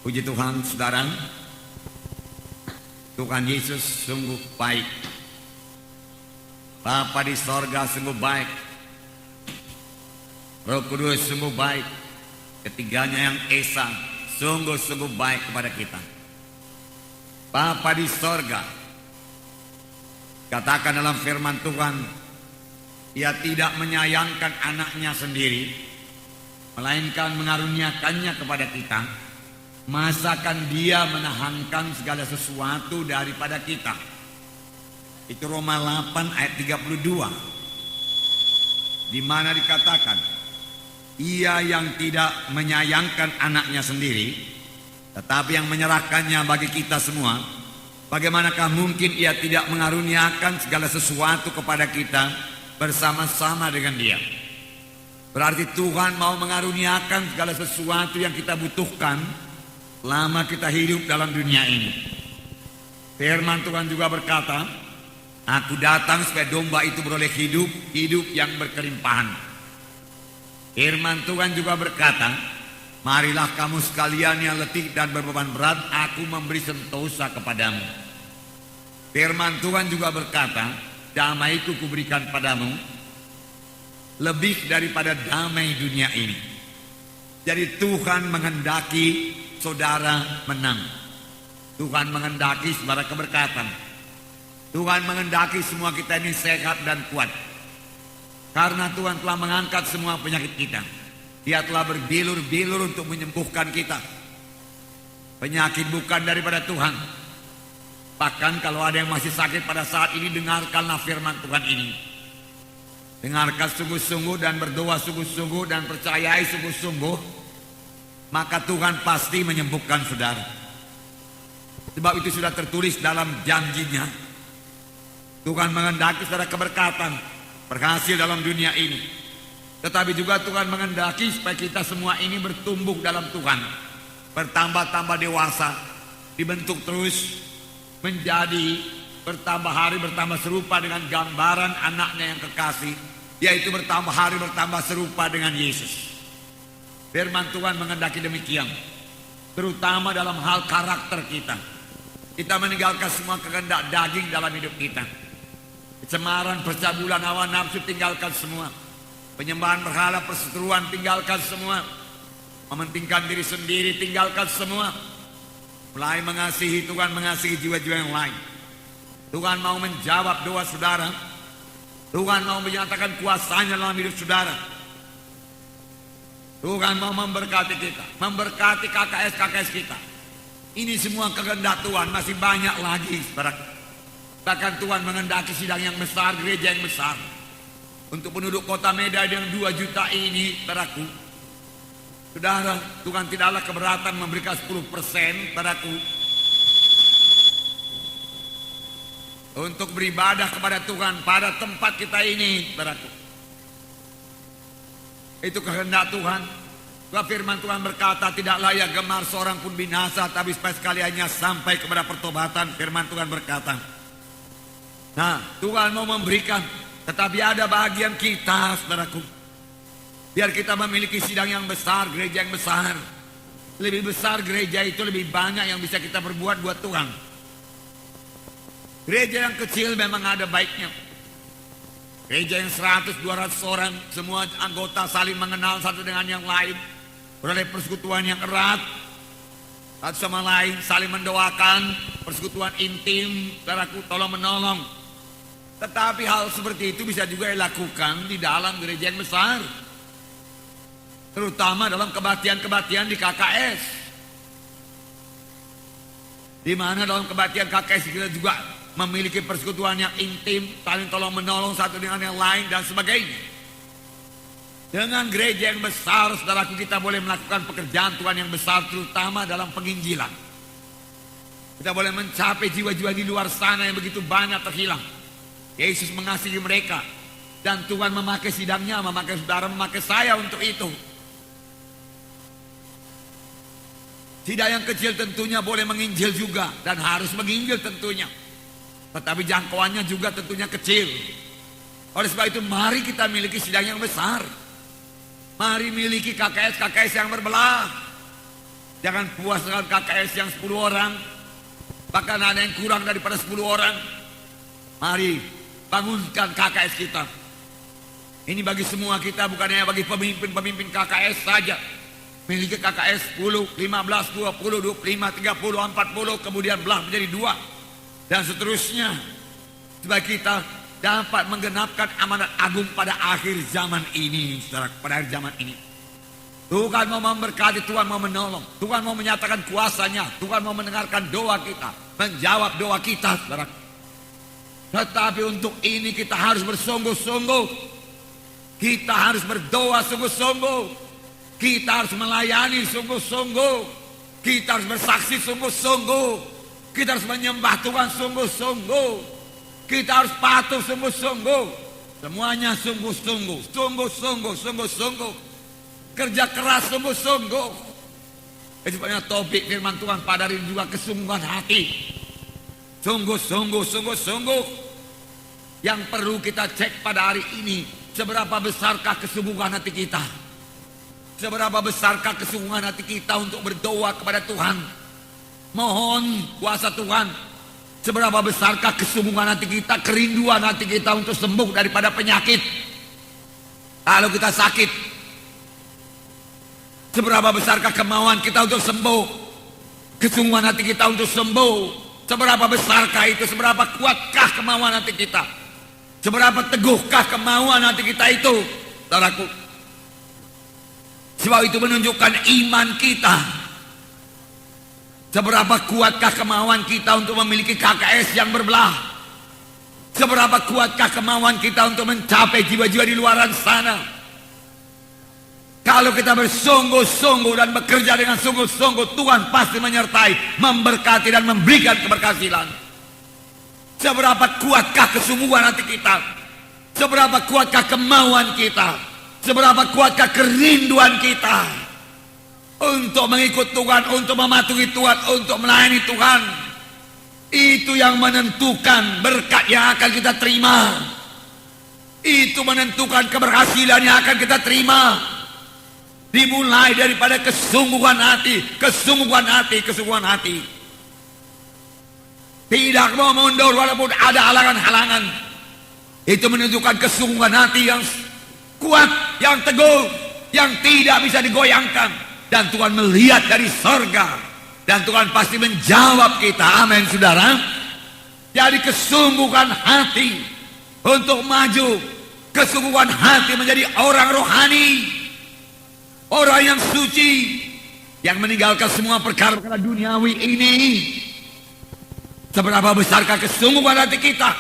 Puji Tuhan, saudara. Tuhan Yesus sungguh baik. Bapa di sorga sungguh baik. Roh Kudus sungguh baik. Ketiganya yang esa sungguh-sungguh baik kepada kita. Bapa di sorga, katakan dalam firman Tuhan, Ia tidak menyayangkan anaknya sendiri, melainkan mengaruniakannya kepada kita. Masakan Dia menahankan segala sesuatu daripada kita. Itu Roma 8 ayat 32, di mana dikatakan, Ia yang tidak menyayangkan anaknya sendiri, tetapi yang menyerahkannya bagi kita semua, bagaimanakah mungkin Ia tidak mengaruniakan segala sesuatu kepada kita bersama-sama dengan Dia? Berarti Tuhan mau mengaruniakan segala sesuatu yang kita butuhkan lama kita hidup dalam dunia ini. Firman Tuhan juga berkata, Aku datang supaya domba itu beroleh hidup, hidup yang berkelimpahan. Firman Tuhan juga berkata, Marilah kamu sekalian yang letih dan berbeban berat, Aku memberi sentosa kepadamu. Firman Tuhan juga berkata, Damai-Ku kuberikan padamu, lebih daripada damai dunia ini. Jadi Tuhan menghendaki saudara menang. Tuhan menghendaki saudara keberkatan. Tuhan menghendaki semua kita ini sehat dan kuat. Karena Tuhan telah mengangkat semua penyakit kita. Dia telah berbilur-bilur untuk menyembuhkan kita. Penyakit bukan daripada Tuhan. Bahkan kalau ada yang masih sakit pada saat ini, dengarkanlah firman Tuhan ini. Dengarkan sungguh-sungguh dan berdoa sungguh-sungguh dan percayai sungguh-sungguh, maka Tuhan pasti menyembuhkan saudara. Sebab itu sudah tertulis dalam janjinya. Tuhan menghendaki saudara keberkatan, berhasil dalam dunia ini. Tetapi juga Tuhan menghendaki supaya kita semua ini bertumbuh dalam Tuhan, bertambah-tambah dewasa, dibentuk terus menjadi bertambah hari bertambah serupa dengan gambaran anaknya yang kekasih, yaitu bertambah hari bertambah serupa dengan Yesus. Firman Tuhan menghendaki demikian, terutama dalam hal karakter kita. Kita meninggalkan semua kehendak daging dalam hidup kita. Kecemaran, percabulan, hawa nafsu tinggalkan semua. Penyembahan berhala, perseteruan tinggalkan semua. Mementingkan diri sendiri tinggalkan semua. Mulai mengasihi Tuhan, mengasihi jiwa-jiwa yang lain. Tuhan mau menjawab doa saudara. Tuhan mau menyatakan kuasanya dalam hidup saudara. Tuhan mau memberkati kita, memberkati KKS kita. Ini semua kehendak Tuhan, masih banyak lagi saudara. Bahkan Tuhan menghendaki sidang yang besar, gereja yang besar. Untuk penduduk kota Medan yang 2 juta ini, saudaraku. Saudara, Tuhan tidaklah keberatan memberikan 10%, saudaraku, untuk beribadah kepada Tuhan pada tempat kita ini, saudaraku. Itu kehendak Tuhan. Sebab firman Tuhan berkata, tidaklah ia gemar seorang pun binasa, tapi supaya sekaliannya sampai kepada pertobatan. Firman Tuhan berkata. Nah, Tuhan mau memberikan, tetapi ada bagian kita, saudaraku. Biar kita memiliki sidang yang besar, gereja yang besar. Lebih besar gereja itu, lebih banyak yang bisa kita berbuat buat Tuhan. Gereja yang kecil memang ada baiknya. Gereja yang 100-200 orang, semua anggota saling mengenal satu dengan yang lain, beroleh persekutuan yang erat, satu sama lain, saling mendoakan, persekutuan intim, saudaraku, tolong menolong. Tetapi hal seperti itu bisa juga dilakukan di dalam gereja yang besar, terutama dalam kebaktian-kebaktian di KKS, di mana dalam kebaktian KKS kita juga memiliki persekutuan yang intim, saling tolong menolong satu dengan yang lain dan sebagainya. Dengan gereja yang besar, saudaraku, kita boleh melakukan pekerjaan Tuhan yang besar, terutama dalam penginjilan. Kita boleh mencapai jiwa-jiwa di luar sana yang begitu banyak terhilang. Yesus mengasihi mereka, dan Tuhan memakai sidangnya, memakai saudara, memakai saya untuk itu. Sidang yang kecil tentunya boleh menginjil juga, dan harus menginjil tentunya. Tetapi jangkauannya juga tentunya kecil. Oleh sebab itu mari kita miliki sidang yang besar. Mari miliki KKS yang berbelah. Jangan puas dengan KKS yang 10 orang, bahkan ada yang kurang daripada 10 orang. Mari bangunkan KKS kita. Ini bagi semua kita, bukan hanya bagi pemimpin-pemimpin KKS saja. Memiliki KKS 10, 15, 20, 25, 30, 40, kemudian belah menjadi 2 dan seterusnya. Supaya kita dapat menggenapkan amanat agung pada akhir zaman ini, saudara, pada akhir zaman ini. Tuhan mau memberkati, Tuhan mau menolong, Tuhan mau menyatakan kuasanya, Tuhan mau mendengarkan doa kita, menjawab doa kita, saudara. Tetapi untuk ini kita harus bersungguh-sungguh, kita harus berdoa sungguh-sungguh, kita harus melayani sungguh-sungguh, kita harus bersaksi sungguh-sungguh, kita harus menyembah Tuhan sungguh-sungguh, kita harus patuh sungguh-sungguh. Semuanya sungguh-sungguh, sungguh-sungguh, sungguh-sungguh. Kerja keras sungguh-sungguh. Sebabnya topik firman Tuhan pada hari ini juga kesungguhan hati. Sungguh-sungguh, sungguh-sungguh. Yang perlu kita cek pada hari ini, seberapa besarkah kesungguhan hati kita? Seberapa besarkah kesungguhan hati kita untuk berdoa kepada Tuhan? Mohon kuasa Tuhan. Seberapa besarkah kesungguhan hati kita, kerinduan hati kita untuk sembuh daripada penyakit. Kalau kita sakit, seberapa besarkah kemauan kita untuk sembuh, kesungguhan hati kita untuk sembuh. Seberapa besarkah itu, seberapa kuatkah kemauan hati kita, seberapa teguhkah kemauan hati kita itu, saudaraku. Sebab itu menunjukkan iman kita. Seberapa kuatkah kemauan kita untuk memiliki KKS yang berbelah? Seberapa kuatkah kemauan kita untuk mencapai jiwa-jiwa di luaran sana? Kalau kita bersungguh-sungguh dan bekerja dengan sungguh-sungguh, Tuhan pasti menyertai, memberkati dan memberikan keberhasilan. Seberapa kuatkah kesungguhan hati kita? Seberapa kuatkah kemauan kita? Seberapa kuatkah kerinduan kita untuk mengikut Tuhan, untuk mematuhi Tuhan, untuk melayani Tuhan? Itu yang menentukan berkat yang akan kita terima. Itu menentukan keberhasilan yang akan kita terima. Dimulai daripada kesungguhan hati, kesungguhan hati, kesungguhan hati. Tidak mau mundur walaupun ada halangan-halangan. Itu menunjukkan kesungguhan hati yang kuat, yang teguh, yang tidak bisa digoyangkan. Dan Tuhan melihat dari sorga, dan Tuhan pasti menjawab kita. Amin, saudara. Jadi kesungguhan hati untuk maju, kesungguhan hati menjadi orang rohani, orang yang suci, yang meninggalkan semua perkara-perkara duniawi ini. Seberapa besarkah kesungguhan hati kita?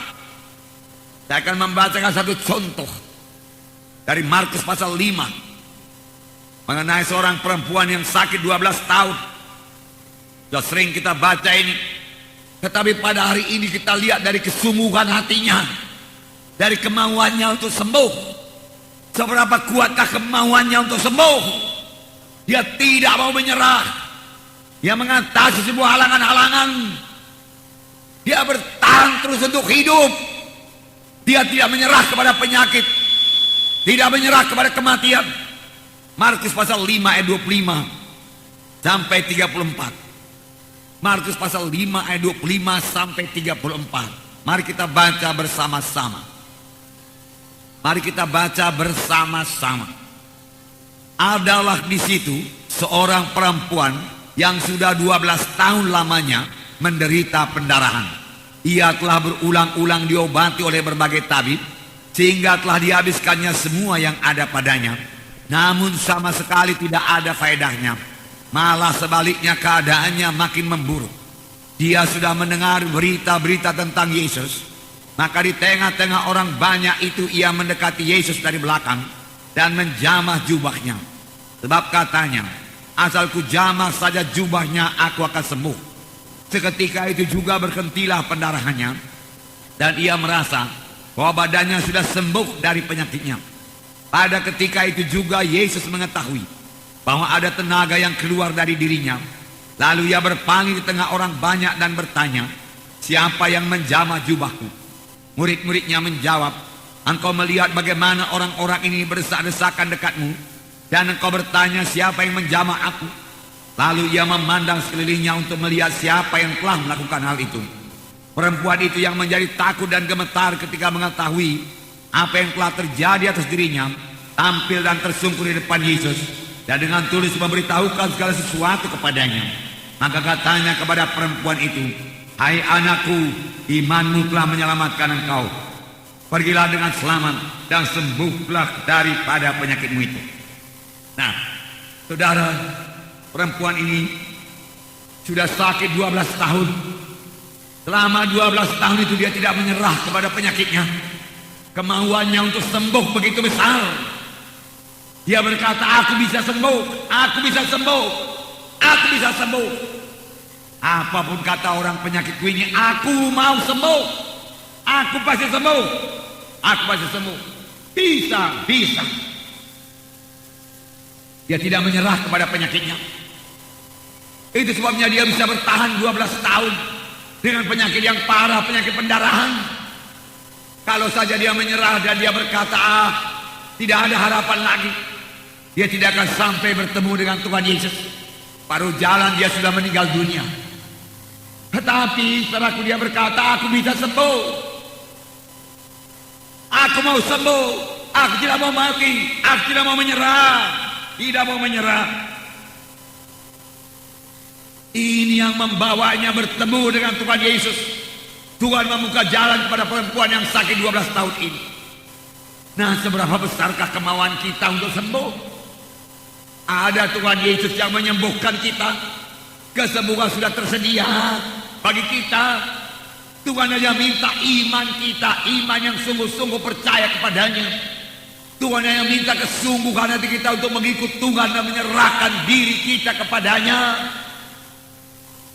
Saya akan membacakan satu contoh dari Markus pasal 5 mengenai seorang perempuan yang sakit 12 tahun. Sudah sering kita baca ini, tetapi pada hari ini kita lihat dari kesungguhan hatinya, dari kemauannya untuk sembuh. Seberapa kuatkah kemauannya untuk sembuh? Dia tidak mau menyerah. Dia mengatasi sebuah halangan-halangan. Dia bertahan terus untuk hidup. Dia tidak menyerah kepada penyakit, tidak menyerah kepada kematian. Markus pasal 5 ayat 25 sampai 34. Markus pasal 5 ayat 25 sampai 34. Mari kita baca bersama-sama. Mari kita baca bersama-sama. Adalah di situ seorang perempuan yang sudah 12 tahun lamanya menderita pendarahan. Ia telah berulang-ulang diobati oleh berbagai tabib, sehingga telah dihabiskannya semua yang ada padanya. Namun sama sekali tidak ada faedahnya. Malah sebaliknya keadaannya makin memburuk. Dia sudah mendengar berita-berita tentang Yesus. Maka di tengah-tengah orang banyak itu ia mendekati Yesus dari belakang dan menjamah jubahnya. Sebab katanya, asal ku jamah saja jubahnya aku akan sembuh. Seketika itu juga berhentilah pendarahannya, dan ia merasa bahwa badannya sudah sembuh dari penyakitnya. Pada ketika itu juga Yesus mengetahui bahwa ada tenaga yang keluar dari dirinya. Lalu ia berpaling di tengah orang banyak dan bertanya, siapa yang menjamah jubahku? Murid-muridnya menjawab, engkau melihat bagaimana orang-orang ini berdesak-desakan dekatmu, dan engkau bertanya siapa yang menjamah aku? Lalu ia memandang sekelilingnya untuk melihat siapa yang telah melakukan hal itu. Perempuan itu yang menjadi takut dan gemetar ketika mengetahui apa yang telah terjadi atas dirinya, tampil dan tersungkur di depan Yesus dan dengan tulus memberitahukan segala sesuatu kepadanya. Maka katanya kepada perempuan itu, "Hai anakku, imanmu telah menyelamatkan engkau. Pergilah dengan selamat dan sembuhlah daripada penyakitmu itu." Nah, saudara, perempuan ini sudah sakit 12 tahun. Selama 12 tahun itu dia tidak menyerah kepada penyakitnya. Kemauannya untuk sembuh begitu besar. Dia berkata, "Aku bisa sembuh, aku bisa sembuh, aku bisa sembuh." Apapun kata orang penyakitku ini, aku mau sembuh. Aku pasti sembuh. Aku pasti sembuh. Bisa. Dia tidak menyerah kepada penyakitnya. Itu sebabnya dia bisa bertahan 12 tahun dengan penyakit yang parah, penyakit pendarahan. Kalau saja dia menyerah dan dia berkata, tidak ada harapan lagi, dia tidak akan sampai bertemu dengan Tuhan Yesus. Paruh jalan dia sudah meninggal dunia. Tetapi setelah dia berkata, "Aku bisa sembuh. Aku mau sembuh. Aku tidak mau mati. Aku tidak mau menyerah. Tidak mau menyerah." Ini yang membawanya bertemu dengan Tuhan Yesus. Tuhan membuka jalan kepada perempuan yang sakit 12 tahun ini. Nah, seberapa besarkah kemauan kita untuk sembuh? Ada Tuhan Yesus yang menyembuhkan kita. Kesembuhan sudah tersedia bagi kita. Tuhan hanya minta iman kita, iman yang sungguh-sungguh percaya kepadanya. Tuhan hanya minta kesungguhan hati kita untuk mengikut Tuhan dan menyerahkan diri kita kepadanya.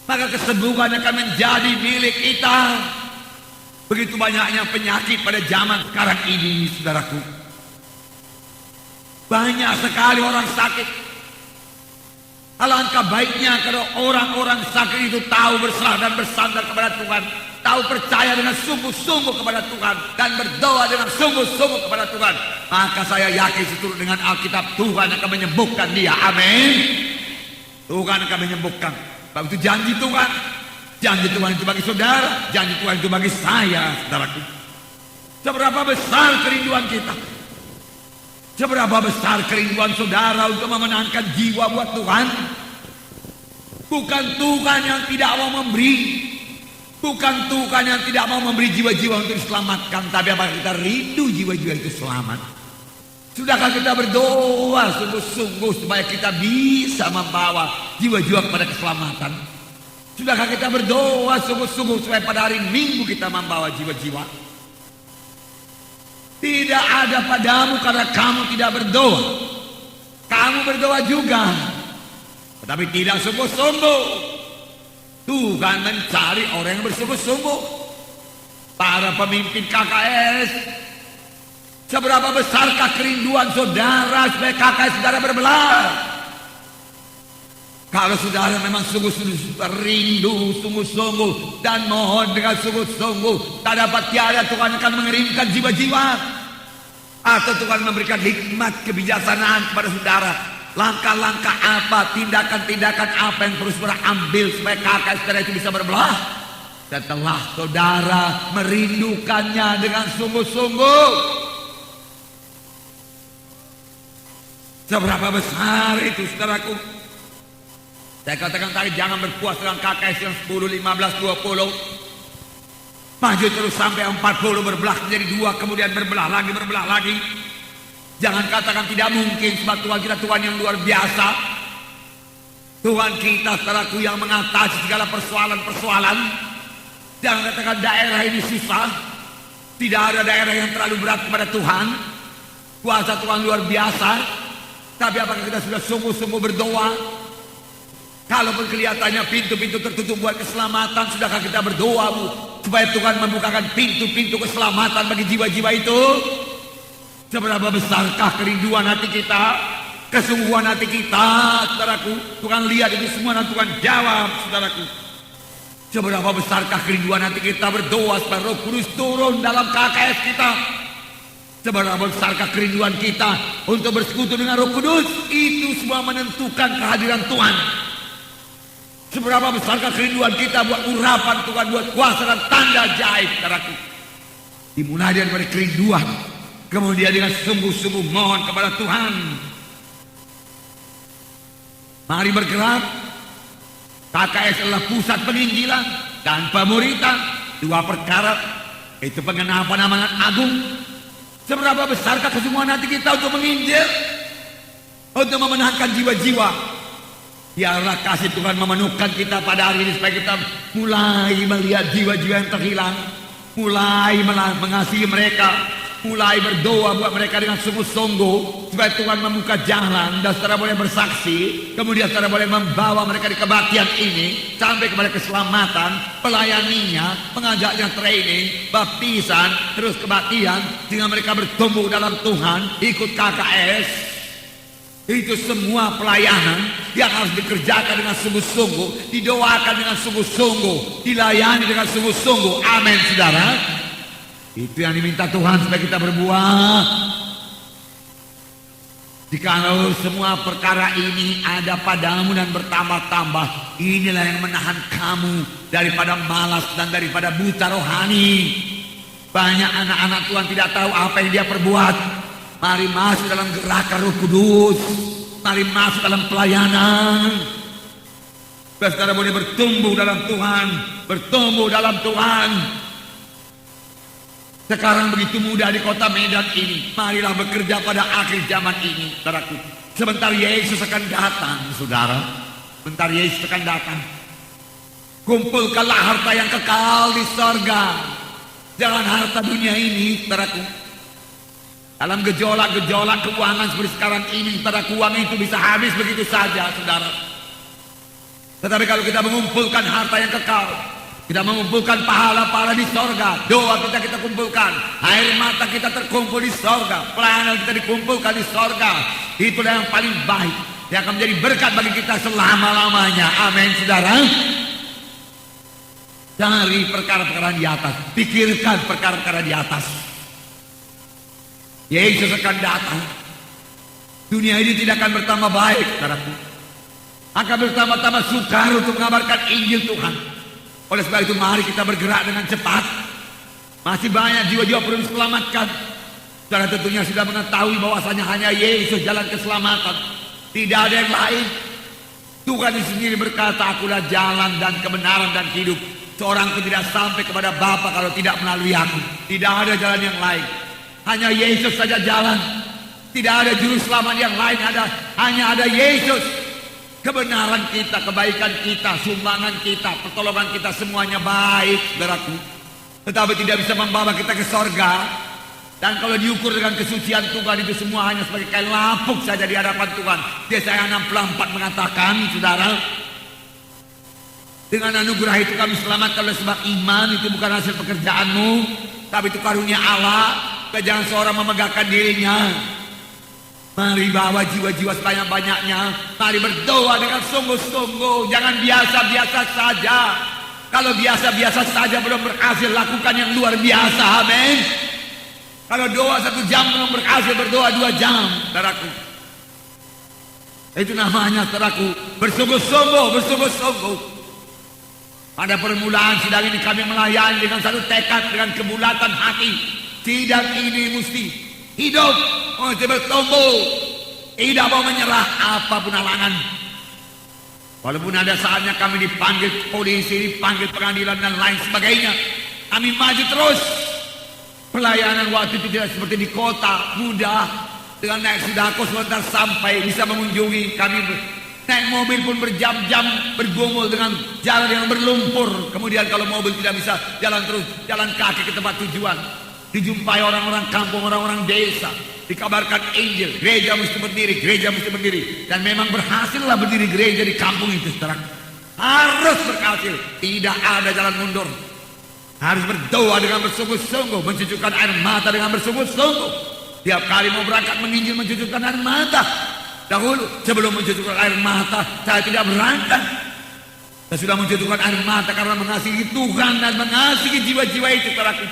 Maka kesembuhan akan menjadi milik kita. Begitu banyaknya penyakit pada zaman sekarang ini, saudaraku. Banyak sekali orang sakit. Alangkah baiknya kalau orang-orang sakit itu tahu berserah dan bersandar kepada Tuhan, tahu percaya dengan sungguh-sungguh kepada Tuhan, dan berdoa dengan sungguh-sungguh kepada Tuhan. Maka saya yakin seturut dengan Alkitab, Tuhan akan menyembuhkan dia. Amin. Tuhan akan menyembuhkan. Sebab itu janji Tuhan. Janji Tuhan itu bagi saudara, janji Tuhan itu bagi saya, saudaraku. Seberapa besar kerinduan kita, seberapa besar kerinduan saudara untuk memenangkan jiwa buat Tuhan. Bukan Tuhan yang tidak mau memberi, bukan Tuhan yang tidak mau memberi jiwa-jiwa untuk diselamatkan, tapi apakah kita rindu jiwa-jiwa itu selamat? Sudahkah kita berdoa sungguh-sungguh supaya kita bisa membawa jiwa-jiwa kepada keselamatan? Sudahkah kita berdoa sungguh-sungguh supaya pada hari Minggu kita membawa jiwa-jiwa? Tidak ada padamu karena kamu tidak berdoa. Kamu berdoa juga, tetapi tidak sungguh-sungguh. Tuhan mencari orang yang bersungguh-sungguh. Para pemimpin KKS, seberapa besarkah kerinduan saudara supaya KKS saudara berbelah? Kalau saudara memang sungguh-sungguh rindu, sungguh-sungguh, dan mohon dengan sungguh-sungguh, tak dapat tiada Tuhan akan mengirimkan jiwa-jiwa. Atau Tuhan memberikan hikmat kebijaksanaan kepada saudara. Langkah-langkah apa, tindakan-tindakan apa yang terus berambil supaya KKS saudara itu bisa berbelah. Setelah saudara merindukannya dengan sungguh-sungguh. Seberapa besar itu, saudaraku? Saya katakan tadi, jangan berpuas dengan KKS yang 10, 15, 20. Maju terus sampai 40, berbelah menjadi 2, kemudian berbelah lagi. Jangan katakan tidak mungkin, sebab Tuhan kita Tuhan yang luar biasa. Tuhan kita, saudaraku, yang mengatasi segala persoalan-persoalan. Jangan katakan daerah ini susah. Tidak ada daerah yang terlalu berat kepada Tuhan. Kuasa Tuhan luar biasa. Tapi apakah kita sudah sungguh-sungguh berdoa? Kalaupun kelihatannya pintu-pintu tertutup buat keselamatan, sudahkah kita berdoa, Bu, supaya Tuhan membukakan pintu-pintu keselamatan bagi jiwa-jiwa itu? Seberapa besarkah kerinduan hati kita, kesungguhan hati kita, saudaraku? Tuhan lihat itu semua dan Tuhan jawab, saudaraku. Seberapa besarkah kerinduan hati kita berdoa supaya Roh Kudus turun dalam KKS kita? Seberapa besarkah kerinduan kita untuk bersekutu dengan Roh Kudus? Itu semua menentukan kehadiran Tuhan. Seberapa besarkah kerinduan kita buat urapan Tuhan, buat kuasa dan tanda ajaib, saudaraku. Dimulai dari kerinduan, kemudian dengan sungguh-sungguh mohon kepada Tuhan. Mari bergerak. KKS adalah pusat penginjilan dan pemuritan. Dua perkara, itu pengenapan amanat agung. Seberapa besarkah kesungguhan hati kita untuk menginjil, untuk memenangkan jiwa-jiwa. Biarlah kasih Tuhan memenuhkan kita pada hari ini, supaya kita mulai melihat jiwa-jiwa yang terhilang, mulai mengasihi mereka, mulai berdoa buat mereka dengan sungguh-sungguh, supaya Tuhan membuka jalan dan saudara boleh bersaksi, kemudian saudara boleh membawa mereka di kebaktian ini sampai kepada keselamatan, pelayaninya, mengajaknya training, baptisan, terus kebaktian, sehingga mereka bertumbuh dalam Tuhan, ikut KKS. Itu semua pelayanan yang harus dikerjakan dengan sungguh-sungguh, didoakan dengan sungguh-sungguh, dilayani dengan sungguh-sungguh. Amin, saudara. Itu yang diminta Tuhan supaya kita berbuah. Jikalau semua perkara ini ada padamu dan bertambah-tambah, inilah yang menahan kamu daripada malas dan daripada buta rohani. Banyak anak-anak Tuhan tidak tahu apa yang dia perbuat. Mari masuk dalam gerakan Roh Kudus. Mari masuk dalam pelayanan. Saudara boleh bertumbuh dalam Tuhan, bertumbuh dalam Tuhan. Sekarang begitu mudah di kota Medan ini. Marilah bekerja pada akhir zaman ini, saudaraku. Sebentar Yesus akan datang, saudara. Sebentar Yesus akan datang. Kumpulkanlah harta yang kekal di sorga. Jangan harta dunia ini, saudaraku. Dalam gejolak-gejolak keuangan seperti sekarang ini, saudaraku, uang itu bisa habis begitu saja, saudara. Tetapi kalau kita mengumpulkan harta yang kekal, kita mengumpulkan pahala-pahala di sorga, doa kita kumpulkan, air mata kita terkumpul di sorga, pelayanan kita dikumpulkan di sorga. Itulah yang paling baik, yang akan menjadi berkat bagi kita selama-lamanya. Amin, saudara. Cari perkara-perkara di atas, pikirkan perkara-perkara di atas. Yesus akan datang. Dunia ini tidak akan bertambah baik, saudaraku. Akan bertambah-tambah sukar untuk mengabarkan Injil Tuhan. Oleh sebab itu mari kita bergerak dengan cepat. Masih banyak jiwa-jiwa perlu diselamatkan. Saudara tentunya sudah mengetahui bahwasanya hanya Yesus jalan keselamatan. Tidak ada yang lain. Tuhan sendiri berkata, akulah jalan dan kebenaran dan hidup. Seorang pun tidak sampai kepada Bapa kalau tidak melalui aku. Tidak ada jalan yang lain. Hanya Yesus saja jalan. Tidak ada juru selamat yang lain. Hanya ada Yesus. Kebenaran kita, kebaikan kita, sumbangan kita, pertolongan kita semuanya baik, saudaraku. Tetapi tidak bisa membawa kita ke sorga. Dan kalau diukur dengan kesucian Tuhan, itu semua hanya sebagai kain lapuk saja di hadapan Tuhan. Yesaya 64 mengatakan, saudara, dengan anugerah itu kami selamatkan oleh sebab iman. Itu bukan hasil pekerjaanmu, tapi itu karunia Allah. Jangan seorang memegahkan dirinya. Mari bawa jiwa-jiwa sebanyak-banyaknya. Mari berdoa dengan sungguh-sungguh. Jangan biasa-biasa saja. Kalau biasa-biasa saja belum berhasil, lakukan yang luar biasa. Amin. Kalau doa 1 jam belum berhasil, berdoa 2 jam, saudaraku. Itu namanya, saudaraku, bersungguh-sungguh, bersungguh-sungguh. Pada permulaan sidang ini kami melayani dengan satu tekad, dengan kebulatan hati. Sidang ini mesti hidup, mesti bertumbuh, tidak mau menyerah apapun halangan. Walaupun ada saatnya kami dipanggil polisi, dipanggil pengadilan dan lain sebagainya, kami maju terus. Pelayanan waktu itu tidak seperti di kota, mudah. Dengan naik sudako sebentar sampai bisa mengunjungi. Kami naik mobil pun berjam-jam bergumul dengan jalan yang berlumpur. Kemudian kalau mobil tidak bisa jalan terus, jalan kaki ke tempat tujuan. Dijumpai orang-orang kampung, orang-orang desa, dikabarkan Injil, gereja mesti berdiri, gereja mesti berdiri. Dan memang berhasillah berdiri gereja di kampung itu, saudara. Harus berhasil, tidak ada jalan mundur. Harus berdoa dengan bersungguh-sungguh, mencucurkan air mata dengan bersungguh-sungguh. Tiap kali mau berangkat menginjil, mencucurkan air mata. Dahulu sebelum mencucurkan air mata, saya tidak berangkat. Saya sudah mencucurkan air mata karena mengasihi Tuhan dan mengasihi jiwa-jiwa itu, saudaraku.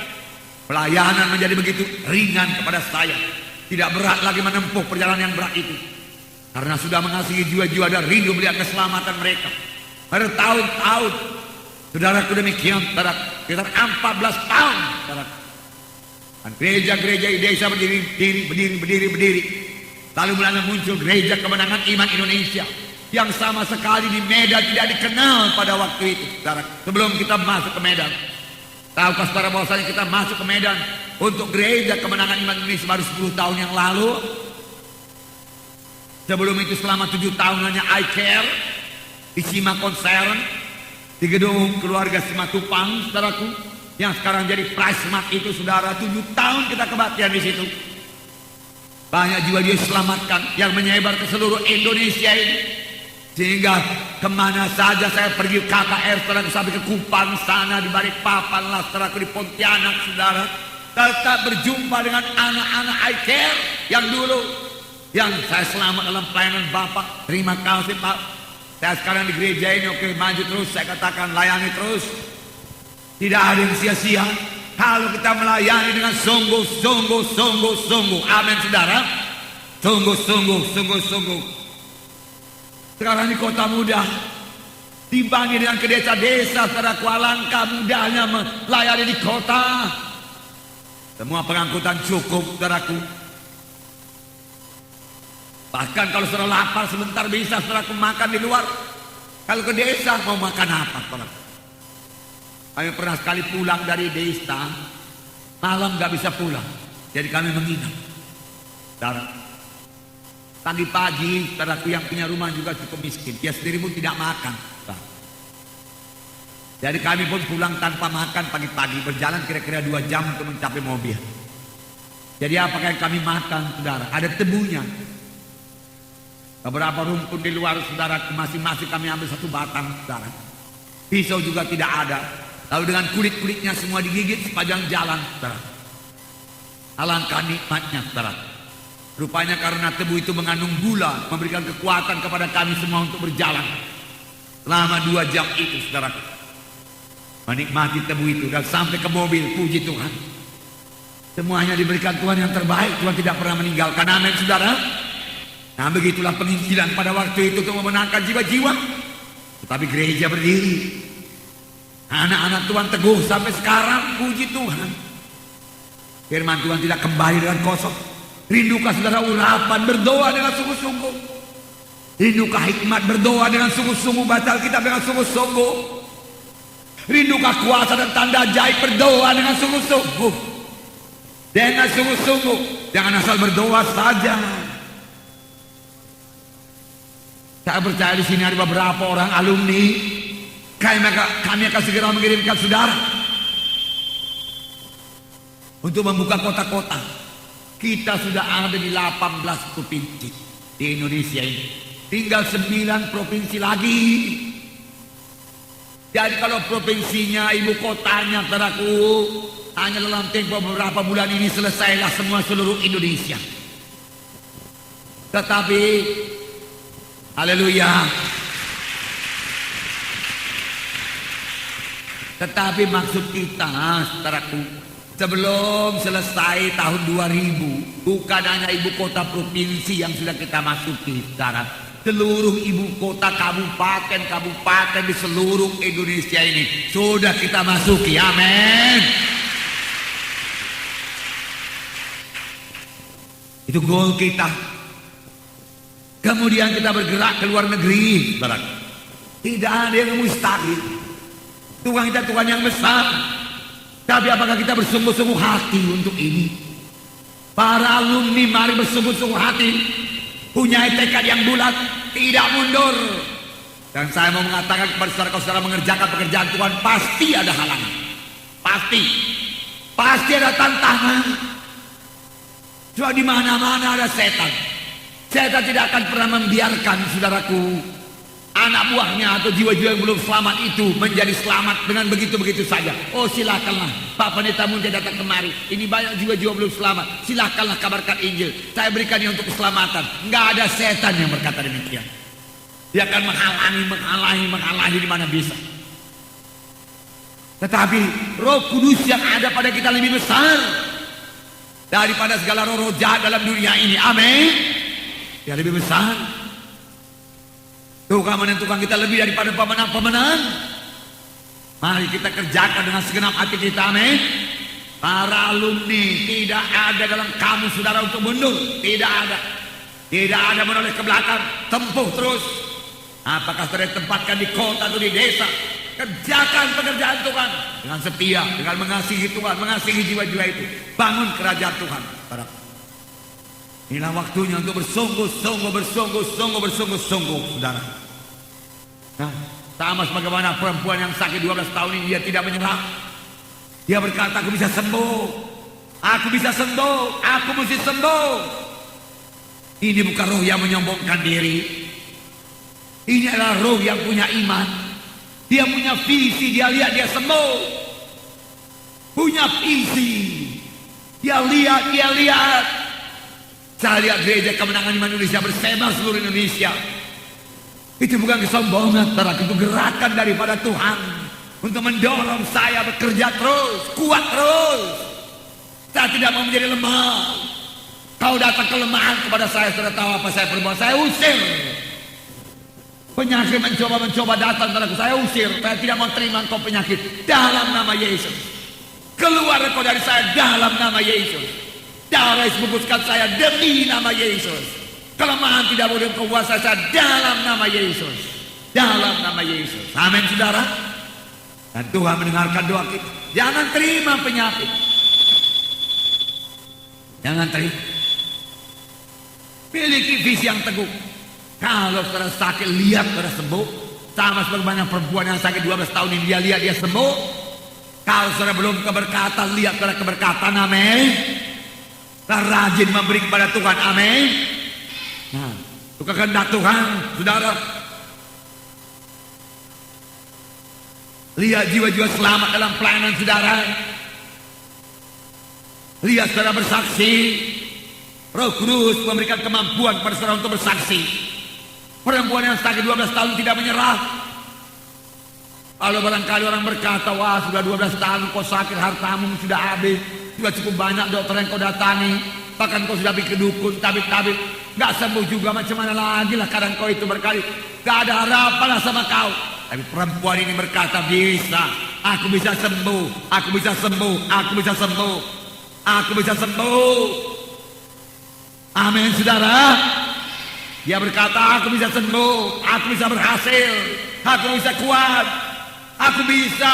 Pelayanan menjadi begitu ringan kepada saya. Tidak berat lagi menempuh perjalanan yang berat itu. Karena sudah mengasihi jiwa-jiwa dan rindu melihat keselamatan mereka. bertahun-tahun. Saudaraku demikian, saudara, sekitar 14 tahun, saudara. Dan gereja-gereja di desa berdiri. Lalu mulai muncul gereja kemenangan iman Indonesia yang sama sekali di Medan tidak dikenal pada waktu itu, saudara. Sebelum kita masuk ke Medan, tahukah saudara bahwasanya kita masuk ke Medan untuk gereja kemenangan iman Indonesia baru 10 tahun yang lalu? Sebelum itu selama 7 tahun hanya I Care di Sima Concern, di gedung keluarga Simatupang, saudaraku, yang sekarang jadi Prismat itu, saudara. 7 tahun kita kebaktian di situ. Banyak jiwa dia selamatkan yang menyebar ke seluruh Indonesia ini. Sehingga kemana saja saya pergi KKR, saudaraku, sampai ke Kupang sana, di Balikpapan lah, saudaraku, di Pontianak, saudara, tetap berjumpa dengan anak-anak I Care yang dulu, yang saya selamat dalam pelayanan Bapak. Terima kasih Pak. Saya sekarang di gereja ini, oke, maju terus, saya katakan layani terus. Tidak ada yang sia-sia kalau kita melayani dengan sungguh. Amin, saudara. Sungguh. Sekarang di kota muda timbangi dengan ke desa-desa, saudaraku, alangkah mudahnya melayani di kota. Semua pengangkutan cukup, saudaraku. Bahkan kalau saudara lapar sebentar bisa, saudaraku, makan di luar. Kalau ke desa mau makan apa, saudaraku? Kami pernah sekali pulang dari desa, malam gak bisa pulang, jadi kami menginap. Saudara, tadi pagi, saudaraku, yang punya rumah juga cukup miskin, dia sendiri pun tidak makan, saudara. Jadi kami pun pulang tanpa makan pagi-pagi, berjalan kira-kira 2 jam untuk mencapai mobil. Jadi apakah yang kami makan, saudara? Ada tebunya. Beberapa rumput di luar, saudara, masing-masing kami ambil 1 batang, saudara. Pisau juga tidak ada. Lalu dengan kulit-kulitnya semua digigit sepanjang jalan, saudara. Alangkah nikmatnya, saudara. Rupanya karena tebu itu mengandung gula, memberikan kekuatan kepada kami semua untuk berjalan selama 2 jam itu, saudara. Menikmati tebu itu dan sampai ke mobil, puji Tuhan. Semuanya diberikan Tuhan yang terbaik. Tuhan tidak pernah meninggalkan. Amin, saudara. Nah, begitulah penginjilan pada waktu itu untuk memenangkan jiwa-jiwa. Tetapi gereja berdiri. Anak-anak Tuhan teguh sampai sekarang, puji Tuhan. Firman Tuhan tidak kembali dengan kosong. Rindukah saudara urapan, berdoa dengan sungguh-sungguh. Rindukah hikmat, berdoa dengan sungguh-sungguh. Baca Alkitab dengan sungguh-sungguh. Rindukah kuasa dan tanda ajaib, berdoa dengan sungguh-sungguh. Dengan sungguh-sungguh. Jangan asal berdoa saja. Saya percaya di sini ada beberapa orang alumni. Kami akan segera mengirimkan saudara untuk membuka kota-kota. Kita sudah ada di 18 provinsi di Indonesia ini. Tinggal 9 provinsi lagi. Jadi kalau provinsinya, ibu kotanya, saudaraku, hanya dalam tempo beberapa bulan ini selesailah semua seluruh Indonesia. Tetapi haleluya. Tetapi maksud kita, saudaraku, sebelum selesai tahun 2000, bukan hanya ibu kota provinsi yang sudah kita masuki, saudara. Seluruh ibu kota kabupaten di seluruh Indonesia ini sudah kita masuki. Amin. Itu goal kita. Kemudian kita bergerak ke luar negeri, saudara. Tidak ada yang mustahil. Tuhan kita Tuhan yang besar. Tapi apakah kita bersungguh-sungguh hati untuk ini? Para alumni mari bersungguh-sungguh hati, punya tekad yang bulat, tidak mundur. Dan saya mau mengatakan kepada saudara-saudara, mengerjakan pekerjaan Tuhan pasti ada halangan. Pasti ada tantangan. Cuma di mana-mana ada setan. Setan tidak akan pernah membiarkan, saudaraku, anak buahnya atau jiwa-jiwa yang belum selamat itu menjadi selamat dengan begitu-begitu saja. Oh, silakanlah Pak Pendeta Munte datang kemari, ini banyak jiwa-jiwa belum selamat, silakanlah kabarkan Injil, saya berikan ini untuk keselamatan. Nggak ada setan yang berkata demikian. Dia akan menghalangi di mana bisa. Tetapi Roh Kudus yang ada pada kita lebih besar daripada segala roh jahat dalam dunia ini. Amin. Dia lebih besar. Tuhan menentukan kita lebih daripada pemenang-pemenang. Mari kita kerjakan dengan segenap hati kita, amin. Para alumni, tidak ada dalam kamu saudara untuk mundur. Tidak ada. Tidak ada menoleh ke belakang. Tempuh terus. Apakah saudara ditempatkan di kota atau di desa, kerjakan pekerjaan Tuhan dengan setia, dengan mengasihi Tuhan, mengasihi jiwa-jiwa itu. Bangun kerajaan Tuhan. Inilah waktunya untuk bersungguh-sungguh, saudara. Nah, sama sebagaimana perempuan yang sakit 12 tahun ini, dia tidak menyerah. Dia berkata, aku bisa sembuh, aku bisa sembuh, aku mesti sembuh. Ini bukan roh yang menyombongkan diri. Ini adalah roh yang punya iman. Dia punya visi, dia lihat dia sembuh. Punya visi. Dia lihat. Saya lihat gereja Kemenangan Iman Indonesia bersama seluruh Indonesia. Itu bukan kesombongan, saudara, itu gerakan daripada Tuhan untuk mendorong saya bekerja terus, kuat terus. Saya tidak mau menjadi lemah. Kau datang kelemahan kepada saya, saudara tahu apa saya perbuat? Saya usir. Penyakit mencoba datang padaku, saya usir. Saya tidak mau terima engkau penyakit dalam nama Yesus. Keluar engkau dari saya dalam nama Yesus. Darah Yesus bungkuskan saya demi nama Yesus. Kelemahan tidak boleh engkau kuasai saya dalam nama Yesus. Dalam nama Yesus. Amin, saudara. Dan Tuhan mendengarkan doa kita. Jangan terima penyakit. Jangan terima. Miliki visi yang teguh. Kalau saudara sakit, lihat saudara sembuh. Sama sebagaimana perempuan yang sakit 12 tahun ini, dia lihat dia sembuh. Kalau saudara belum keberkatan, lihat saudara keberkatan, amin. Rajin memberi kepada Tuhan, amin. Nah, itu kehendak Tuhan, saudara. Lihat jiwa-jiwa selamat dalam pelayanan saudara. Lihat saudara bersaksi. Roh Kudus memberikan kemampuan kepada saudara untuk bersaksi. Perempuan yang sakit 12 tahun tidak menyerah. Kalau barangkali orang berkata, wah sudah 12 tahun kau sakit, hartamu sudah habis, sudah cukup banyak dokter yang kau datangi, bahkan kau sudah bikin dukun, tabib-tabib, gak sembuh juga, macam mana lagi lah kadang kau itu berkali, gak ada harapan lah sama kau. Tapi perempuan ini berkata, bisa, aku bisa sembuh, aku bisa sembuh, aku bisa sembuh, aku bisa sembuh. Amin, saudara. Dia berkata, aku bisa sembuh, aku bisa berhasil, aku bisa kuat, aku bisa,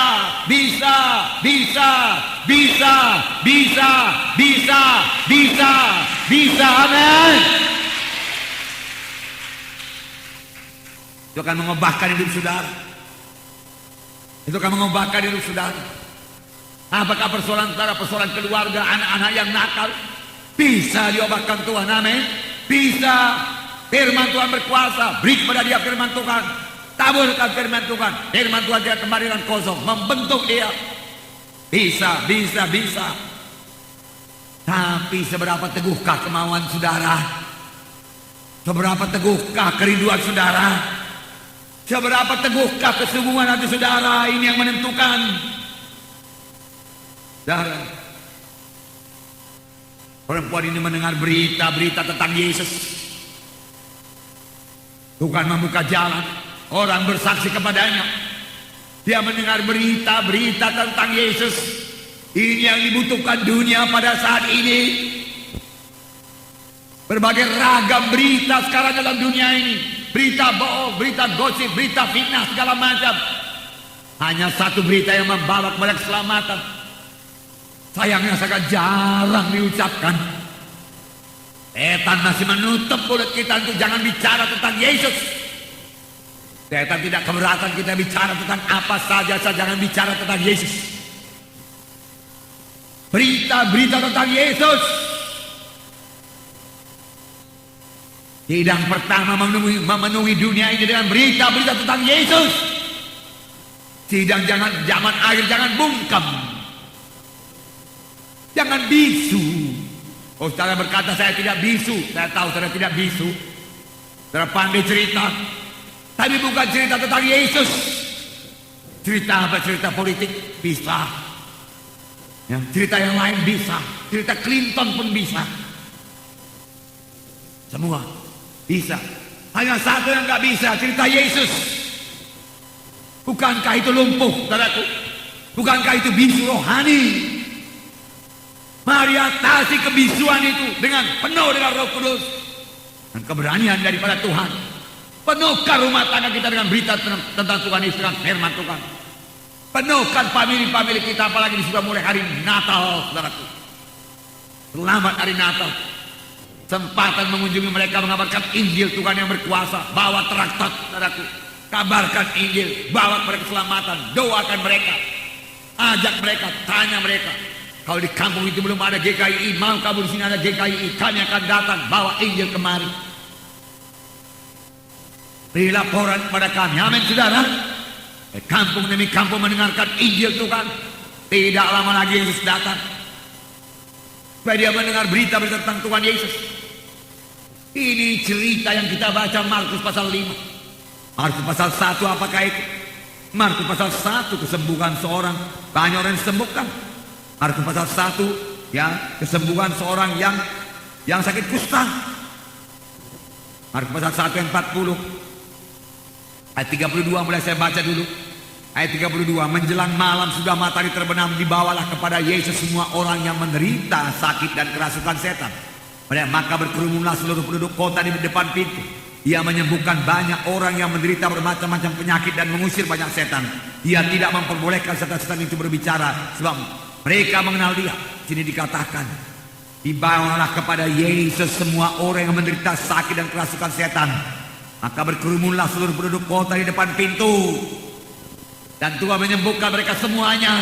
amin. Itu akan mengubahkan hidup saudara. Itu akan mengubahkan hidup saudara. Apakah persoalan saudara, persoalan keluarga, anak-anak yang nakal, bisa diubahkan Tuhan, amin. Bisa. Firman Tuhan berkuasa, beri kepada dia firman Tuhan, taburkan firman Tuhan, firman Tuhan tidak kembali dengan kosong, membentuk dia. Bisa. Tapi seberapa teguhkah kemauan saudara? Seberapa teguhkah kerinduan saudara? Seberapa teguhkah kesungguhan hati saudara? Ini yang menentukan. Saudara, perempuan ini mendengar berita tentang Yesus. Tuhan membuka jalan, orang bersaksi kepadanya. Dia mendengar berita tentang Yesus. Ini yang dibutuhkan dunia pada saat ini. Berbagai ragam berita sekarang dalam dunia ini. Berita bohong, berita gosip, berita fitnah, segala macam. Hanya satu berita yang membawa kepada keselamatan. Sayangnya sangat jarang diucapkan. Setan masih menutup mulut kita untuk jangan bicara tentang Yesus. Setan tidak keberatan kita bicara tentang apa saja, jangan bicara tentang Yesus. Berita tentang Yesus. Sidang pertama memenuhi dunia ini dengan berita tentang Yesus. Sidang zaman akhir jangan bungkam. Jangan bisu. Oh, saudara berkata saya tidak bisu. Saya tahu saudara tidak bisu. Saudara pandai cerita. Tapi bukan cerita tentang Yesus. Cerita apa? Cerita politik? Bisa. Ya, cerita yang lain bisa. Cerita Clinton pun bisa. Semua bisa. Hanya satu yang gak bisa, cerita Yesus. Bukankah itu lumpuh, saudaraku? Bukankah itu bisu rohani? Mari atasi kebisuan itu dengan penuh dengan Roh Kudus dan keberanian daripada Tuhan. Penuhkan rumah tangga kita dengan berita tentang Tuhan Yesus, dengan firman Tuhan. Penuhkan famili-famili kita, apalagi sudah mulai hari Natal, saudaraku. Selamat hari Natal. Sempatan mengunjungi mereka, mengabarkan Injil Tuhan yang berkuasa. Bawa traktat, saudaraku. Kabarkan Injil, bawa mereka keselamatan, doakan mereka. Ajak mereka, tanya mereka. Kalau di kampung itu belum ada GKI, mau kamu di sini ada GKI, kami akan datang, bawa Injil kemari. Beri laporan kepada kami, amin saudara. Kampung demi kampung mendengarkan Injil Tuhan. Tidak lama lagi Yesus datang. Supaya dia mendengar berita-berita tentang Tuhan Yesus. Ini cerita yang kita baca Markus pasal 5. Markus pasal 1 apakah itu? Markus pasal 1 kesembuhan seorang, banyak orang disembuhkan. Markus pasal 1 ya, kesembuhan seorang yang sakit kusta. Markus pasal 1 ayat 40. Ayat 32 mulai saya baca dulu. Ayat 32, menjelang malam sudah matahari terbenam, dibawalah kepada Yesus semua orang yang menderita sakit dan kerasukan setan. Maka berkerumunlah seluruh penduduk kota di depan pintu. Ia menyembuhkan banyak orang yang menderita bermacam-macam penyakit dan mengusir banyak setan. Dia tidak memperbolehkan setan-setan itu berbicara, sebab mereka mengenal dia. Sini dikatakan, dibawalah kepada Yesus semua orang yang menderita sakit dan kerasukan setan. Maka berkerumunlah seluruh penduduk kota di depan pintu. Dan Tuhan menyembuhkan mereka semuanya.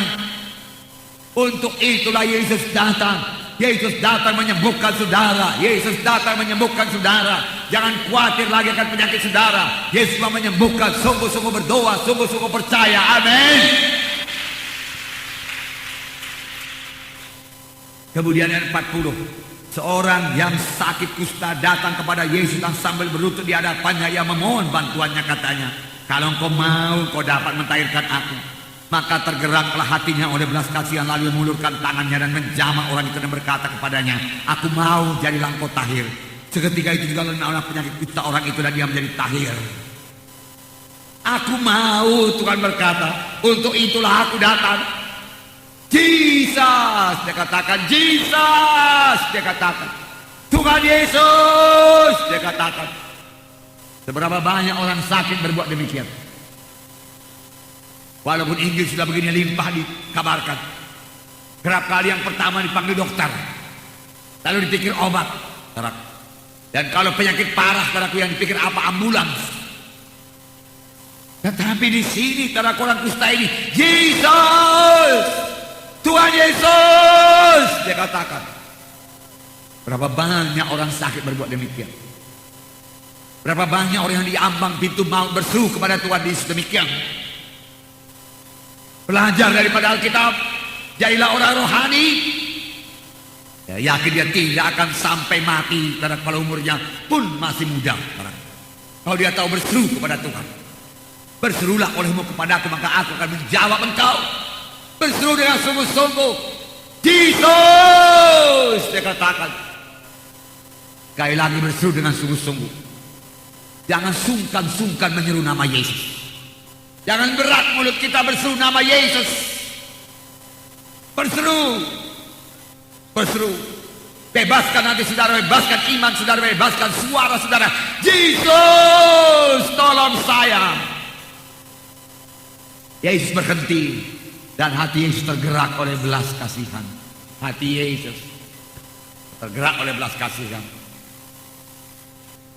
Untuk itulah Yesus datang. Yesus datang menyembuhkan saudara. Yesus datang menyembuhkan saudara. Jangan khawatir lagi akan penyakit saudara. Yesus mau menyembuhkan. Sungguh-sungguh berdoa, sungguh-sungguh percaya. Amin. Kemudian ayat 40. Seorang yang sakit kusta datang kepada Yesus dan sambil berlutut di hadapannya ia memohon bantuannya, katanya, kalau engkau mau, kau dapat mentahirkan aku. Maka tergeraklah hatinya oleh belas kasihan, lalu mengulurkan tangannya dan menjamah orang itu dan berkata kepadanya, aku mau, jadilah engkau tahir. Seketika itu juga lenyaplah penyakit kusta orang itu dan dia menjadi tahir. Aku mau, Tuhan berkata, untuk itulah aku datang. Jesus, dia katakan, Jesus, dia katakan, Tuhan Yesus, dia katakan. Seberapa banyak orang sakit berbuat demikian. Walaupun Injil sudah begini limpah dikabarkan. Kerap kali yang pertama dipanggil dokter, lalu dipikir obat, dan kalau penyakit parah, yang dipikir apa, ambulans. Tetapi di sini orang kusta ini, Jesus, Tuhan Yesus, dia katakan. Berapa banyak orang sakit berbuat demikian. Berapa banyak orang yang diambang pintu maut berseru kepada Tuhan Yesus demikian. Belajar daripada Alkitab, jadilah orang rohani. Ya, yakin dia tidak akan sampai mati kalau umurnya pun masih muda. Kalau dia tahu berseru kepada Tuhan, berserulah olehmu kepadaku, maka aku akan menjawab engkau. Berseru dengan sungguh-sungguh, Jesus, dia katakan. Sekali lagi berseru dengan sungguh-sungguh. Jangan sungkan-sungkan menyeru nama Yesus. Jangan berat mulut kita berseru nama Yesus. Berseru, berseru. Bebaskan hati saudara, bebaskan iman saudara, bebaskan suara saudara. Jesus, tolong saya. Yesus berhenti. Dan hati Yesus tergerak oleh belas kasihan. Hati Yesus tergerak oleh belas kasihan.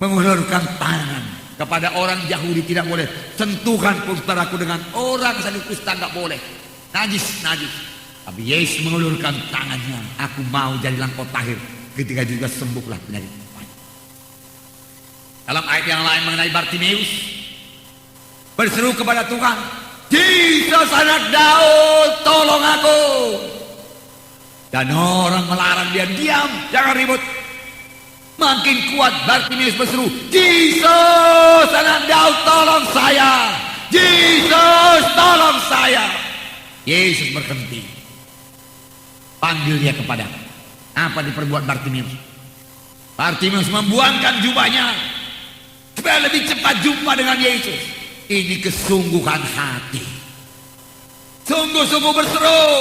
Mengulurkan tangan kepada orang Yahudi tidak boleh. Sentuhan pun saudaraku dengan orang sakit kusta tidak boleh. Najis, najis. Tapi Yesus mengulurkan tangannya. Aku mau jadilah engkau tahir. Ketika juga sembuhlah penyakit. Dalam ayat yang lain mengenai Bartimeus, berseru kepada Tuhan, Jesus anak Daud, tolong aku. Dan orang melarang dia, diam, jangan ribut. Makin kuat Bartimeus berseru, Jesus anak Daud, tolong saya. Jesus, tolong saya. Yesus berhenti. Panggil dia kepada. Apa diperbuat Bartimeus? Bartimeus membuangkan jubahnya. supaya lebih cepat jumpa dengan Yesus. Ini kesungguhan hati. Sungguh-sungguh berseru,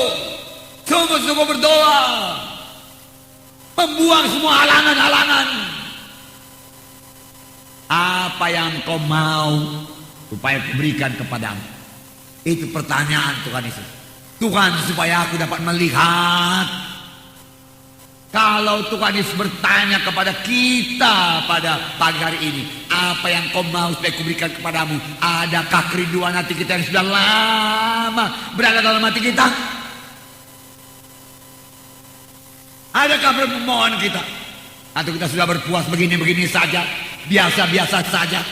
sungguh-sungguh berdoa, membuang semua halangan-halangan. Apa yang kau mau supaya kuberikan kepadamu? Itu pertanyaan Tuhan Yesus. Tuhan, supaya aku dapat melihat. Kalau Tuhan Yesus bertanya kepada kita pada pagi hari ini, apa yang kau mau supaya kuberikan kepadamu? Adakah kerinduan hati kita yang sudah lama berada dalam hati kita? Adakah permohonan kita? Atau kita sudah berpuas begini-begini saja, biasa-biasa saja?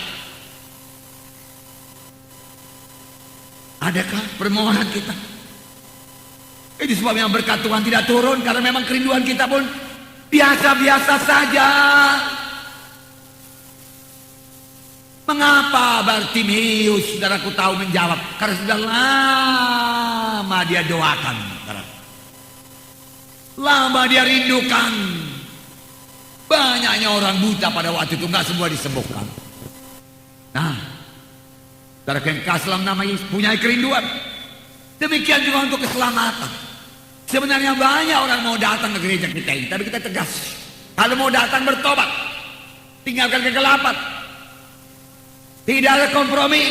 Adakah permohonan kita? Itu sebabnya berkat Tuhan tidak turun, karena memang kerinduan kita pun biasa-biasa saja. Mengapa Bartimeus, saudaraku, tahu menjawab? Karena sudah lama dia doakan, saudara. Lama dia rindukan. Banyaknya orang buta pada waktu itu, nggak semua disembuhkan. Nah, saudara yang kasih dalam nama Yesus punya kerinduan. Demikian juga untuk keselamatan. Sebenarnya banyak orang mau datang ke gereja kita ini, tapi kita tegas. Kalau mau datang bertobat, tinggalkan kegelapan. Tidak ada kompromi.